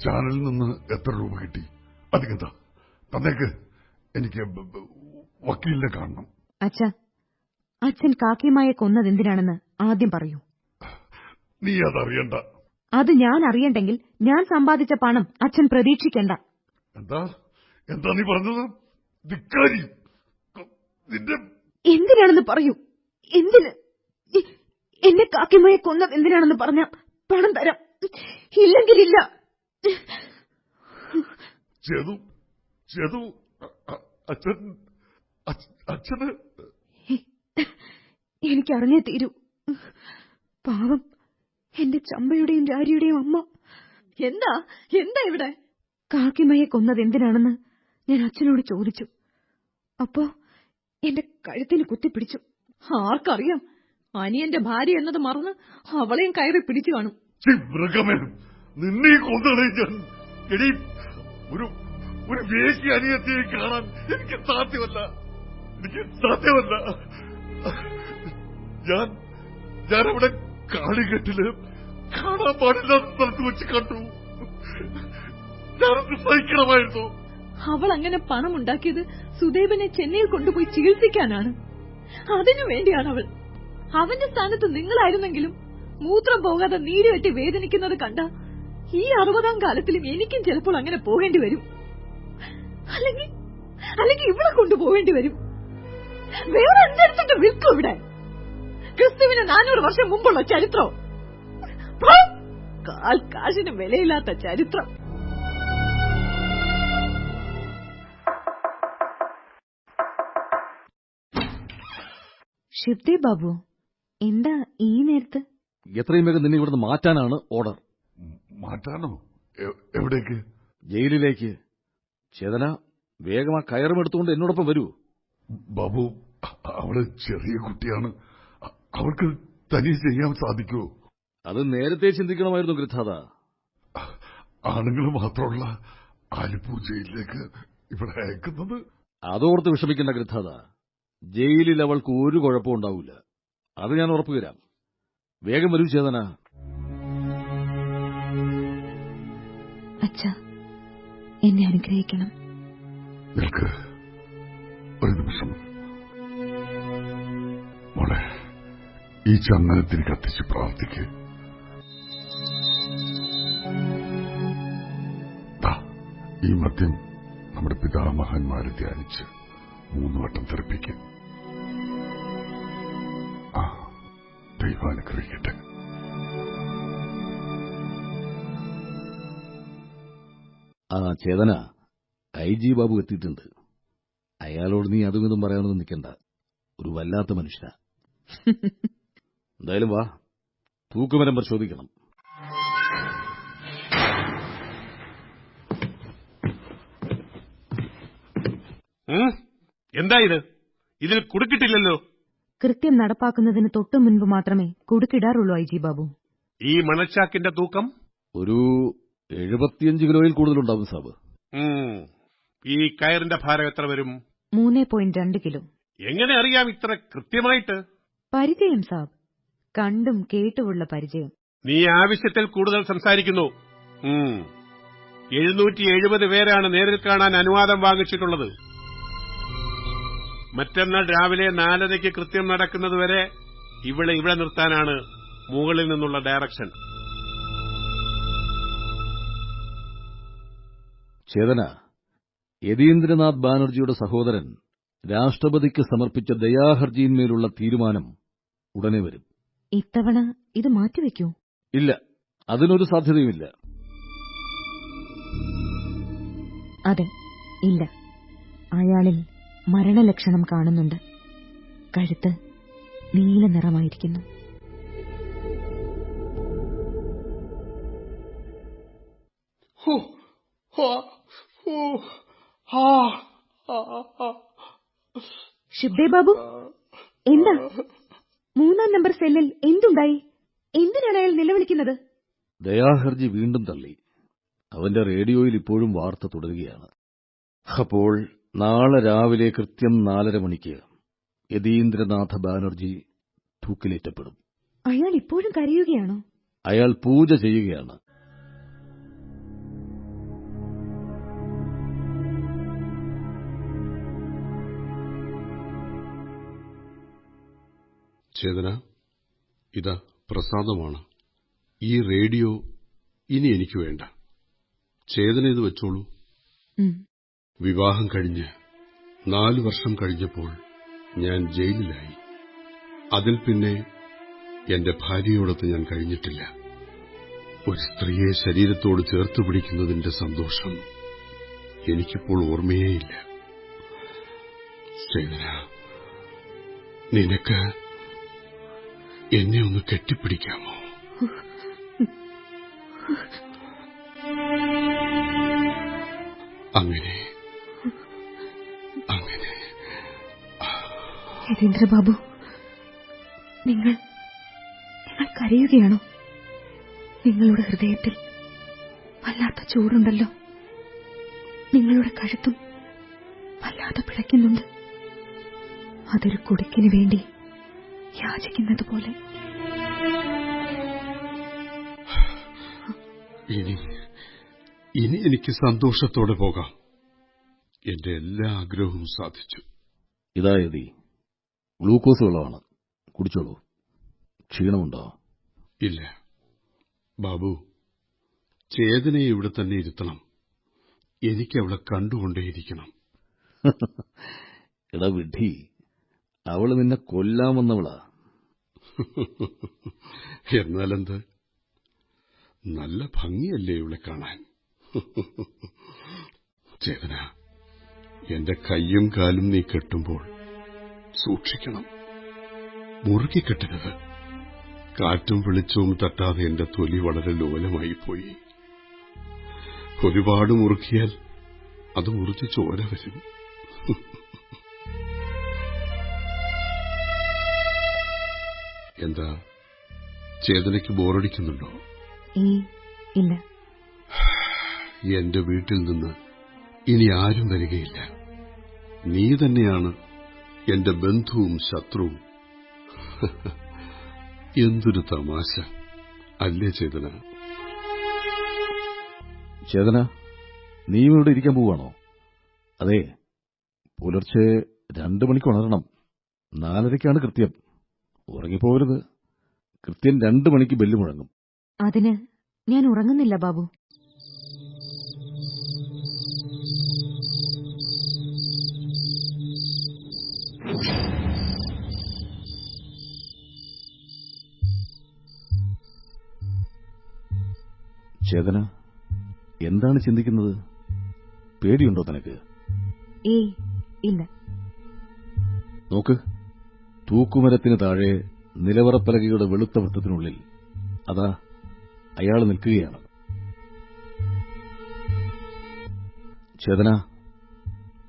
ചാനലിൽ നിന്ന് എത്ര രൂപ കിട്ടി? അധികത തന്നേക്ക്. എനിക്ക് വക്കീലിനെ കാണണം. അച്ഛൻ കാക്കിയമ്മയെ കൊന്നതെന്തിനാണെന്ന് ആദ്യം പറയൂ. നീ അതറിയണ്ട. അത് ഞാൻ അറിയണ്ടെങ്കിൽ ഞാൻ സമ്പാദിച്ച പണം അച്ഛൻ പ്രതീക്ഷിക്കണ്ട. എന്താ എന്താ നീ പറഞ്ഞത്? ധിക്കാരി. എന്തിനാണെന്ന് പറയൂ. എന്തിന്? എന്നെ കാക്കിയമ്മയെ കൊന്നത് എന്തിനാണെന്ന് പറഞ്ഞ പണം തരാം, ഇല്ലെങ്കിലില്ല. അച്ഛന് എനിക്കറിഞ്ഞേ തീരൂ. പാവം എന്റെ ചമ്പയുടെയും രാരിയുടെയും അമ്മ. എന്താ ഇവിടെ? കാക്കിമയെ കൊന്നത് എന്തിനാണെന്ന് ഞാൻ അച്ഛനോട് ചോദിച്ചു. അപ്പോ എന്റെ കഴുത്തിന് കുത്തിപ്പിടിച്ചു. ആർക്കറിയാം, അനിയന്റെ ഭാര്യ എന്നത് മറന്ന് അവളെയും കയറി പിടിച്ചു കാണും. നിന്നെ കൊന്നതേ ഞാൻ. ഒരു വേശി അനിയത്തിയെ കാണാൻ എനിക്ക് സാധ്യമല്ല. ഞാൻ അവിടെ കാളികെട്ടില് കാണാൻ പാടില്ലാത്ത സ്ഥലത്ത് വെച്ച് കണ്ടു. ഞാനത് സഹിക്കണമായിരുന്നു. അവൾ അങ്ങനെ പണം ഉണ്ടാക്കിയത് സുദേവനെ ചെന്നൈയിൽ കൊണ്ടുപോയി ചികിത്സിക്കാനാണ്. അതിനു വേണ്ടിയാണ് അവൾ. അവന്റെ സ്ഥാനത്ത് നിങ്ങളായിരുന്നെങ്കിലും മൂത്രം പോകാതെ നീരുവെട്ടി വേദനിക്കുന്നത് കണ്ട ഈ 60-ാം കാലത്തിലും എനിക്കും ചിലപ്പോൾ അങ്ങനെ പോകേണ്ടി വരും. അല്ലെങ്കിൽ ഇവിടെ കൊണ്ടുപോകേണ്ടി വരും. വേറെ എന്തെടുത്തിട്ട് വിൽക്കും ഇവിടെ. ക്രിസ്തുവിന് 400 വർഷം മുമ്പുള്ള ചരിത്രം, കാശിന് വിലയില്ലാത്ത ചരിത്രം. ഷിബ്ദേ ബാബു, എന്താ ഈ നേരത്ത്? എത്രയും വേഗം നിന്നെ ഇവിടുന്ന് മാറ്റാനാണ് ഓർഡർ. മാറ്റാനോ? എവിടേക്ക്? ജയിലിലേക്ക്. ചേതന, വേഗം ആ കയറുമെടുത്തുകൊണ്ട് എന്നോടൊപ്പം വരൂ. ബാബു, അവള് ചെറിയ കുട്ടിയാണ്. അവൾക്ക് തനിയെ ചെയ്യാൻ സാധിക്കുമോ? അത് നേരത്തെ ചിന്തിക്കണമായിരുന്നു ഗൃഥാത. ആണുങ്ങൾ മാത്രമുള്ള ആലിപ്പൂർ ജയിലിലേക്ക് ഇവിടെ അയക്കുന്നത്. അതോർത്ത് വിഷമിക്കേണ്ട ഗൃഥാത. ജയിലിൽ അവൾക്ക് ഒരു കുഴപ്പവും ഉണ്ടാവില്ല. അത് ഞാൻ ഉറപ്പുതരാം. വേഗം വരൂ ചേതന. അച്ഛാ, എന്നെ അനുഗ്രഹിക്കണം. നിൽക്ക് ഒരു നിമിഷം മോളെ. ഈ ചന്ദനത്തിന് കത്തിച്ച് പ്രാർത്ഥിക്ക്. ഈ മദ്യം നമ്മുടെ പിതാമഹന്മാരെ ധ്യാനിച്ച് 3 വട്ടം തെറിപ്പിക്കും. ദൈവാനുഗ്രഹിക്കട്ടെ. ചേതന, IG ബാബു എത്തിയിട്ടുണ്ട്. അയാളോട് നീ അതും ഇതും പറയാനൊന്നും നിൽക്കണ്ട. ഒരു വല്ലാത്ത മനുഷ്യനാ. എന്തായാലും വാ, തൂക്കുമരം പരിശോധിക്കണം. എന്താ ഇതിൽ കുടുക്കിട്ടില്ലല്ലോ? കൃത്യം നടപ്പാക്കുന്നതിന് തൊട്ടു മുൻപ് മാത്രമേ കുടുക്കിടാറുള്ളൂ IG ബാബു. ഈ മണച്ചാക്കിന്റെ തൂക്കം ഒരു 75 കിലോയിൽ കൂടുതലുണ്ടാവും സാബ്. ഈ കയറിന്റെ ഭാരം എത്ര വരും? 3.2 കിലോ. എങ്ങനെ അറിയാം ഇത്ര കൃത്യമായിട്ട്? പരിചയം സാബ്, കണ്ടും കേട്ടുമുള്ള പരിചയം. നീ ആവശ്യത്തിൽ കൂടുതൽ സംസാരിക്കുന്നു. 770 പേരാണ് നേരിൽ കാണാൻ അനുവാദം വാങ്ങിച്ചിട്ടുള്ളത്. മറ്റന്നാൾ രാവിലെ 4:30 കൃത്യം നടക്കുന്നതുവരെ ഇവിടെ നിർത്താനാണ് മുകളിൽ നിന്നുള്ള ഡയറക്ഷൻ. ചേതന, യതീന്ദ്രനാഥ് ബാനർജിയുടെ സഹോദരൻ രാഷ്ട്രപതിക്ക് സമർപ്പിച്ച ദയാഹർജിയിന്മേലുള്ള തീരുമാനം ഉടനെ വരും. ഇത്തവണ ഇത് മാറ്റിവെക്കൂ? ഇല്ല, അതിനൊരു സാധ്യതയുമില്ല. അതെ, ഇല്ല. അയാളിൽ മരണലക്ഷണം കാണുന്നുണ്ട്. കഴുത്ത് നീല നിറമായിരിക്കുന്നു. ഷിബ്ദേ ബാബു, എന്താ? 3-ാം നമ്പർ സെല്ലിൽ എന്തുണ്ടായി? എന്തിനാണ് അയാൾ നിലവിളിക്കുന്നത്? ദയാഹർജി വീണ്ടും തള്ളി. അവന്റെ റേഡിയോയിൽ ഇപ്പോഴും വാർത്ത തുടരുകയാണ്. അപ്പോൾ നാളെ രാവിലെ കൃത്യം 4:30 മണിക്ക് യതീന്ദ്രനാഥ ബാനർജി തൂക്കിലേറ്റപ്പെടും. അയാൾ ഇപ്പോഴും കരയുകയാണോ? അയാൾ പൂജ ചെയ്യുകയാണ്. ചേതന, ഇതാ പ്രസാദമാണ്. ഈ റേഡിയോ ഇനി എനിക്ക് വേണ്ട. ചേതന ഇത് വെച്ചോളൂ. വിവാഹം കഴിഞ്ഞ് 4 വർഷം കഴിഞ്ഞപ്പോൾ ഞാൻ ജയിലിലായി. അതിൽ പിന്നെ എന്റെ ഭാര്യയോടൊത്ത് ഞാൻ കഴിഞ്ഞിട്ടില്ല. ഒരു സ്ത്രീയെ ശരീരത്തോട് ചേർത്ത് പിടിക്കുന്നതിന്റെ സന്തോഷം എനിക്കിപ്പോൾ ഓർമ്മയേയില്ല. ചേതന, നിനക്ക് എന്നെ ഒന്ന് കെട്ടിപ്പിടിക്കാമോ? അങ്ങനെ അങ്ങനെ. യതീന്ദ്രബാബു, നിങ്ങൾ കരയുകയാണോ? നിങ്ങളുടെ ഹൃദയത്തിൽ വല്ലാത്ത ചൂടുണ്ടല്ലോ. നിങ്ങളുടെ കഴുത്തും വല്ലാതെ പിടയ്ക്കുന്നുണ്ട്. അതൊരു കുടിക്കിന് വേണ്ടി യാചിക്കുന്നത് പോലെ. ഇനി എനിക്ക് സന്തോഷത്തോടെ പോകാം. എന്റെ എല്ലാ ആഗ്രഹവും സാധിച്ചു. ഇതായതി ഗ്ലൂക്കോസ് വെള്ളമാണ്, കുടിച്ചോളൂ. ക്ഷീണമുണ്ടോ? ഇല്ല ബാബു, ചേതനയെ ഇവിടെ തന്നെ ഇരുത്തണം. എനിക്കവളെ കണ്ടുകൊണ്ടേയിരിക്കണം. എടാ വിഡ്ഢി, അവള് നിന്നെ കൊല്ലാമെന്നവളാ. എന്നാലെന്ത്, നല്ല ഭംഗിയല്ലേ ഇവളെ കാണാൻ. ചേതന, എന്റെ കയ്യും കാലും നീ കെട്ടുമ്പോൾ സൂക്ഷിക്കണം. മുറുക്കി കെട്ടരുത്. കാറ്റും വെളിച്ചവും തട്ടാതെ എന്റെ തൊലി വളരെ ലോലമായി പോയി. ഒരുപാട് മുറുക്കിയാൽ അത് മുറിച്ച് ചോര വരും. എന്താ, ചേതനയ്ക്ക് ബോറടിക്കുന്നുണ്ടോ? ഇല്ല. എന്റെ വീട്ടിൽ നിന്ന് ഇനി ആരും വരികയില്ല. നീ തന്നെയാണ് എന്റെ ബന്ധുവും ശത്രുവും. എന്തൊരു തമാശ അല്ലേ ചേതന? ചേതന, നീ ഇവിടെ ഇരിക്കാൻ പോവാണോ? അതെ, പുലർച്ചെ 2 മണിക്ക് ഉണരണം. 4:30 കൃത്യം. ഉറങ്ങിപ്പോകരുത്. കൃത്യം 2 മണിക്ക് ബെല്ല് മുഴങ്ങും. അതിന് ഞാൻ ഉറങ്ങുന്നില്ല ബാബു. ചേതന, എന്താണ് ചിന്തിക്കുന്നത്? പേടിയുണ്ടോ നിനക്ക്? ഇല്ല. നോക്ക്, തൂക്കുമരത്തിന് താഴെ നിലവറപ്പലകയുടെ വെളുത്ത വൃത്തത്തിനുള്ളിൽ അതാ അയാൾ നിൽക്കുകയാണ്. ചേതന,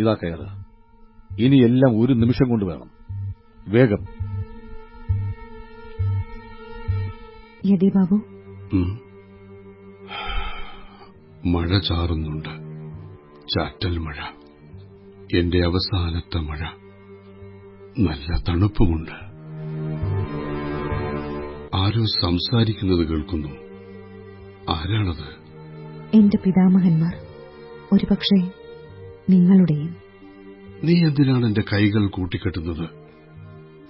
ഇതാ കയറ്. ഇനി എല്ലാം 1 നിമിഷം കൊണ്ട് വേണം. വേഗം. യതി ബാബു, മഴ ചാറുന്നുണ്ട്. ചാറ്റൽ മഴ. എന്റെ അവസാനത്തെ മഴ. നല്ല തണുപ്പുമുണ്ട്. ആരോ സംസാരിക്കുന്നത് കേൾക്കുന്നു. ആരാണത്? എന്റെ പിതാമഹന്മാർ, ഒരുപക്ഷെ നിങ്ങളുടെയും. നീ എന്തിനാണ് എന്റെ കൈകൾ കൂട്ടിക്കെട്ടുന്നത്?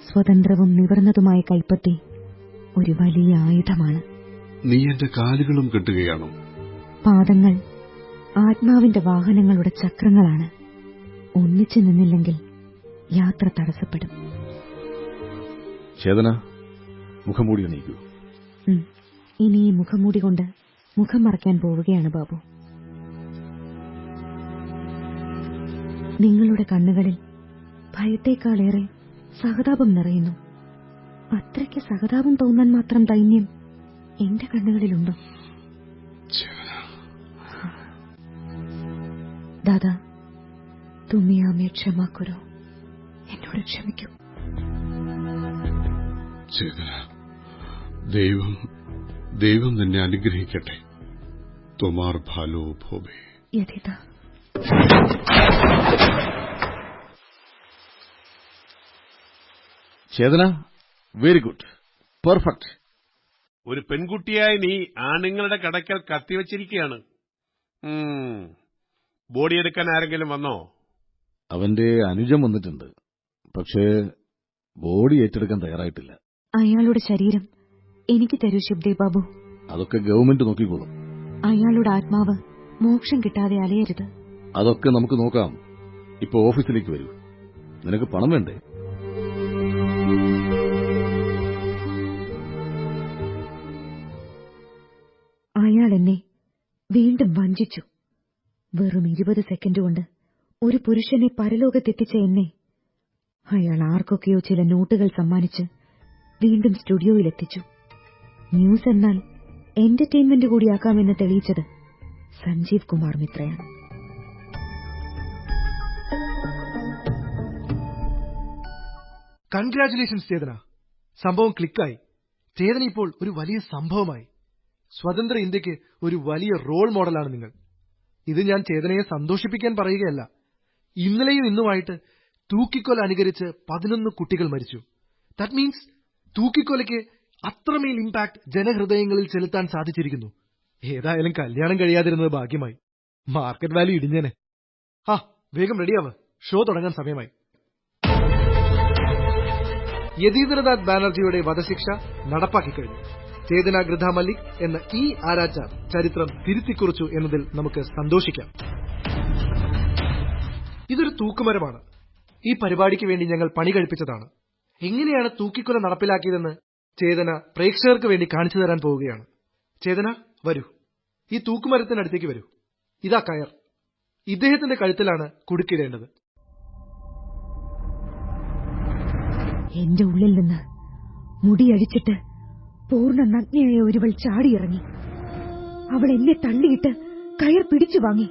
സ്വതന്ത്രവും നിവർന്നതുമായ കൈപ്പത്തി ഒരു വലിയ ആയുധമാണ്. നീ എന്റെ കാലുകളും കെട്ടുകയാണോ? പാദങ്ങൾ ആത്മാവിന്റെ വാഹനങ്ങളുടെ ചക്രങ്ങളാണ്. ഒന്നിച്ചു നിന്നില്ലെങ്കിൽ യാത്ര തടസ്സപ്പെടും. ചേതന, മുഖംമൂടി അണിയിക്കൂ. ഇനി ഈ മുഖംമൂടി കൊണ്ട് മുഖം മറയ്ക്കാൻ പോവുകയാണ് ബാബു. നിങ്ങളുടെ കണ്ണുകളിൽ ഭയത്തേക്കാളേറെ സഹതാപം നിറയുന്നു. അത്രയ്ക്ക് സഹതാപം തോന്നാൻ മാത്രം ദൈന്യം എന്റെ കണ്ണുകളിലുണ്ടോ? ദാദാ, തുമ്മി ആമേ ക്ഷമാ കരോ. എന്നോട് ക്ഷമിക്കൂ. ചേതന, ദൈവം നിന്നെ അനുഗ്രഹിക്കട്ടെ. തുമാർ ഭാലോ ഭോബേ. യഥിത. ചേതന, വെരി ഗുഡ്, പെർഫെക്റ്റ്. ഒരു പെൺകുട്ടിയായി നീ ആണുങ്ങളുടെ കടക്കൽ കത്തിവച്ചിരിക്കുകയാണ്. ബോഡി എടുക്കാൻ ആരെങ്കിലും വന്നോ? അവന്റെ അനുജൻ വന്നിട്ടുണ്ട്. പക്ഷേ ബോഡി ഏറ്റെടുക്കാൻ തയ്യാറായിട്ടില്ല. അയാളുടെ ശരീരം എനിക്ക് തരൂ ശുഭ്ദേവ് ബാബു. അതൊക്കെ ഗവൺമെന്റ് നോക്കിക്കോളും. അയാളുടെ ആത്മാവ് മോക്ഷം കിട്ടാതെ അലയരുത്. അതൊക്കെ നമുക്ക് നോക്കാം. ഇപ്പൊ ഓഫീസിലേക്ക് വരൂ. നിനക്ക് പണം വേണ്ടേ? അയാൾ എന്നെ വീണ്ടും വഞ്ചിച്ചു. വെറും 20 സെക്കൻഡ് കൊണ്ട് ഒരു പുരുഷനെ പരലോകത്തെത്തിച്ച എന്നെ അയാൾ ആർക്കൊക്കെയോ ചില നോട്ടുകൾ സമ്മാനിച്ച് വീണ്ടും സ്റ്റുഡിയോയിലെത്തിച്ചു. ന്യൂസ് എന്നാൽ എന്റർടൈൻമെന്റ് കൂടിയാക്കാമെന്ന് തെളിയിച്ചത് സഞ്ജീവ് കുമാർ മിത്രയാണ്. കൺഗ്രാറ്റുലേഷൻസ് ചേതന. സംഭവം ക്ലിക്കായി. ചേതന ഇപ്പോൾ ഒരു വലിയ സംഭവമായി. സ്വതന്ത്ര ഇന്ത്യക്ക് ഒരു വലിയ റോൾ മോഡലാണ് നിങ്ങൾ. ഇത് ഞാൻ ചേതനയെ സന്തോഷിപ്പിക്കാൻ പറയുകയല്ല. ഇന്നലെയും ഇന്നുമായിട്ട് തൂക്കിക്കൊല അനുകരിച്ച് 11 കുട്ടികൾ മരിച്ചു. ദാറ്റ് മീൻസ് തൂക്കിക്കൊലയ്ക്ക് അത്രമേൽ ഇമ്പാക്ട് ജനഹൃദയങ്ങളിൽ ചെലുത്താൻ സാധിച്ചിരിക്കുന്നു. ഏതായാലും കല്യാണം കഴിയാതിരുന്നത് ഭാഗ്യമായി. മാർക്കറ്റ് വാല്യൂ ഇടിഞ്ഞേനെ. വേഗം റെഡിയാവ്, ഷോ തുടങ്ങാൻ സമയമായി. യതീന്ദ്രനാഥ് ബാനർജിയുടെ വധശിക്ഷ നടപ്പാക്കിക്കഴിഞ്ഞു. ചേതന ഗൃഥ മല്ലിക് എന്ന ഈ ആരാച്ചാർ ചരിത്രം തിരുത്തിക്കുറിച്ചു എന്നതിൽ നമുക്ക് സന്തോഷിക്കാം. ഇതൊരു തൂക്കുമരമാണ്. ഈ പരിപാടിക്ക് വേണ്ടി ഞങ്ങൾ പണി കഴിപ്പിച്ചതാണ്. എങ്ങനെയാണ് തൂക്കിക്കൊല നടപ്പിലാക്കിയതെന്ന് ചേതന പ്രേക്ഷകർക്ക് വേണ്ടി കാണിച്ചു തരാൻ പോവുകയാണ്. ചേതന, വരൂ. ഈ തൂക്കുമരത്തിനടുത്തേക്ക് വരൂ. ഇതാ കയർ. ഇദ്ദേഹത്തിന്റെ കഴുത്തിലാണ് കുടുക്കിടേണ്ടത്. എന്റെ ഉള്ളിൽ നിന്ന് മുടിയഴിച്ചിട്ട് പൂർണ്ണ നഗ്നയായ ഒരുവൾ ചാടിയിറങ്ങി. അവൾ എന്നെ തള്ളിയിട്ട് കയർ പിടിച്ചു വാങ്ങി.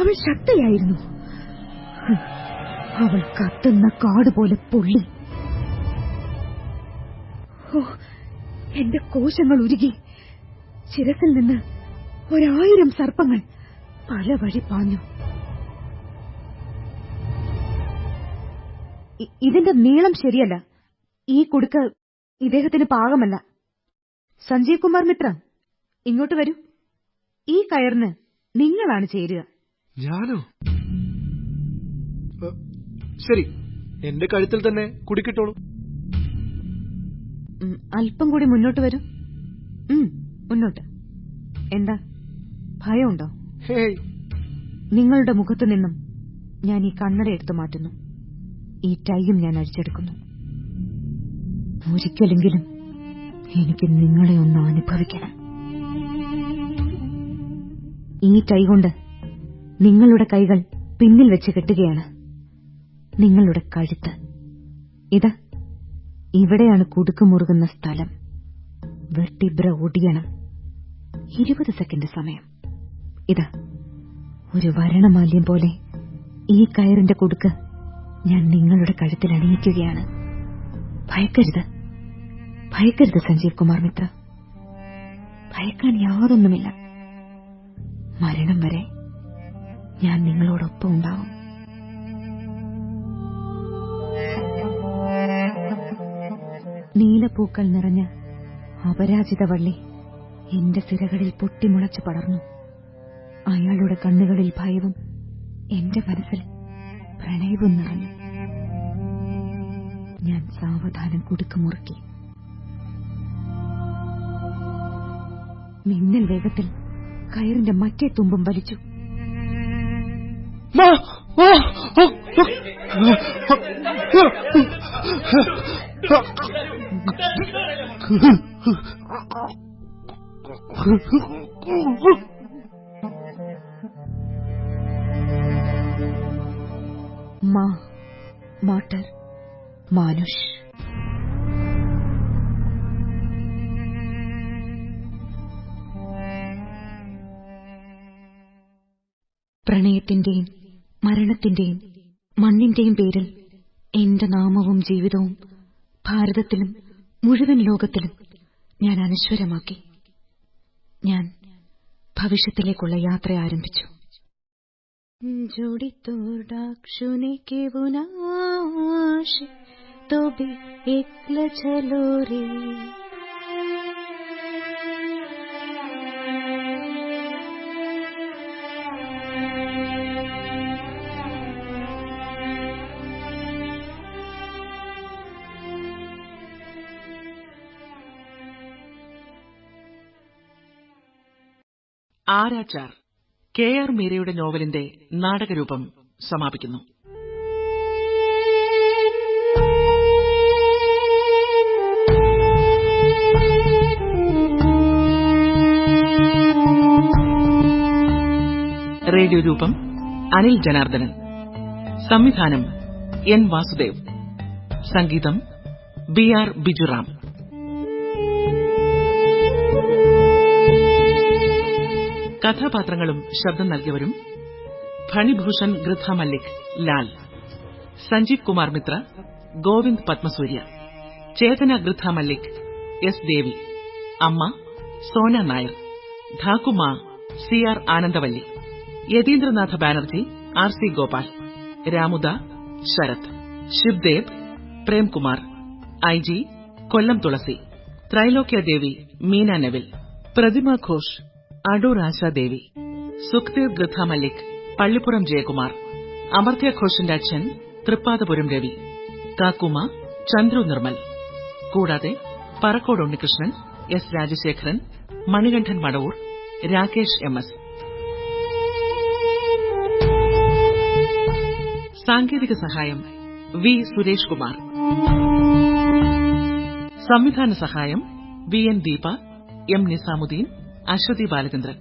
അവൾ ശക്തയായിരുന്നു. അവൾ കത്തുന്ന കാട് പോലെ പൊള്ളി. എന്റെ കോശങ്ങൾ ഉരുകി. ശിരസിൽ നിന്ന് 1000 സർപ്പങ്ങൾ പല വഴി പാഞ്ഞു. ഇതിന്റെ നീളം ശരിയല്ല. ഈ കുടുക്ക് ഇദ്ദേഹത്തിന് പാകമല്ല. സഞ്ജീവ് കുമാർ മിത്ര, ഇങ്ങോട്ട് വരൂ. ഈ കയറിന് നിങ്ങളാണ് ചേരുക. ഞാനോ? ശരി, എന്റെ കഴുത്തിൽ തന്നെ കുടുക്കിട്ടോളൂ. അല്പം കൂടി മുന്നോട്ട് വരൂ. മുന്നോട്ട്. എന്താ, ഭയമുണ്ടോ? ഹേയ്, നിങ്ങളുടെ മുഖത്തു നിന്നും ഞാൻ ഈ കണ്ണട എടുത്തു മാറ്റുന്നു. ഈ ടൈയും ഞാൻ അഴിച്ചെടുക്കുന്നു. ഒരിക്കലെങ്കിലും എനിക്ക് നിങ്ങളെ ഒന്ന് അനുഭവിക്കണം. ഈ ടൈ കൊണ്ട് നിങ്ങളുടെ കൈകൾ പിന്നിൽ വെച്ച് കെട്ടുകയാണ്. നിങ്ങളുടെ കഴുത്ത് ഇതാ, ഇവിടെയാണ് കുടുക്ക് മുറുകുന്ന സ്ഥലം. വെർട്ടിബ്ര ഒടിയണം. 20 സെക്കൻഡ് സമയം. ഇതാ, ഒരു വരണമാല്യം പോലെ ഈ കയറിന്റെ കുടുക്ക് ഞാൻ നിങ്ങളുടെ കഴുത്തിൽ അണിയിക്കുകയാണ്. ഭയക്കരുത്, ഭയക്കരുത് സഞ്ജീവ് കുമാർ മിത്ര. ഭയക്കാൻ യാതൊന്നുമില്ല. മരണം വരെ ഞാൻ നിങ്ങളോടൊപ്പം ഉണ്ടാവും. നീലപ്പൂക്കൾ നിറഞ്ഞ അപരാജിത വള്ളി എന്റെ സിരകളിൽ പൊട്ടിമുളച്ചു പടർന്നു. അയാളുടെ കണ്ണുകളിൽ ഭയവും എന്റെ മനസ്സിൽ പ്രണയവും നിറഞ്ഞു. ഞാൻ സാവധാനം കുടുക്ക് മുറുക്കി. മിന്നൽ വേഗത്തിൽ കയറിന്റെ മറ്റേ തുമ്പും വലിച്ചു. മാട്ടർ മാനുഷ്. പ്രണയത്തിന്റെയും മരണത്തിന്റെയും മണ്ണിന്റെയും പേരിൽ എന്റെ നാമവും ജീവിതവും ഭാരതത്തിലും മുഴുവൻ ലോകത്തിലും ഞാൻ അനശ്വരമാക്കി. ഞാൻ ഭവിഷ്യത്തിലേക്കുള്ള യാത്ര ആരംഭിച്ചു. जोड़ी तोड़ाक्षुने के बुनाश तो भी एकला चलो रे. ആരാച്ചാർ കെ.ആർ. മീരയുടെ നോവലിന്റെ നാടകരൂപം സമാപിക്കുന്നു. റേഡിയോ രൂപം അനിൽ ജനാർദ്ദനൻ. സംവിധാനം എൻ. വാസുദേവ്. സംഗീതം ബി.ആർ. ബിജുറാം. കഥാപാത്രങ്ങളും ശബ്ദം നൽകിയവരും: ഫണിഭൂഷൺ ഗൃഥ മല്ലിക് ലാൽ, സഞ്ജീവ് കുമാർ മിത്ര ഗോവിന്ദ് പത്മസൂര്യ, ചേതന ഗൃഥ മല്ലിക് എസ്. ദേവി, അമ്മ Sona Nair, Dhakuma C R. Anandavalli, Yatindranath Banerjee R. C. Gopal, Ramuda Sarath, Shivdev Premkumar, I. G. Kollam Thulasi, Trailokyadevi Meena Neville, Pratima Ghosh Adoor Asha Devi, Sukhdev ഗൃഥ Mallik Pallippuram Jayakumar, അമർത്യ ഘോഷിന്റെ അച്ഛൻ തൃപ്പാദപുരം രവി, കാക്കുമ ചന്ദ്രു നിർമ്മൽ. കൂടാതെ Parakkode Unnikrishnan, S. Rajasekharan, Manikandan Madavoor, Rakesh M. S. സാങ്കേതിക സഹായം വി. സുരേഷ് കുമാർ. സംവിധാന സഹായം V. N. Deepa, M. Nizamuddin, Aswathy Balachandran.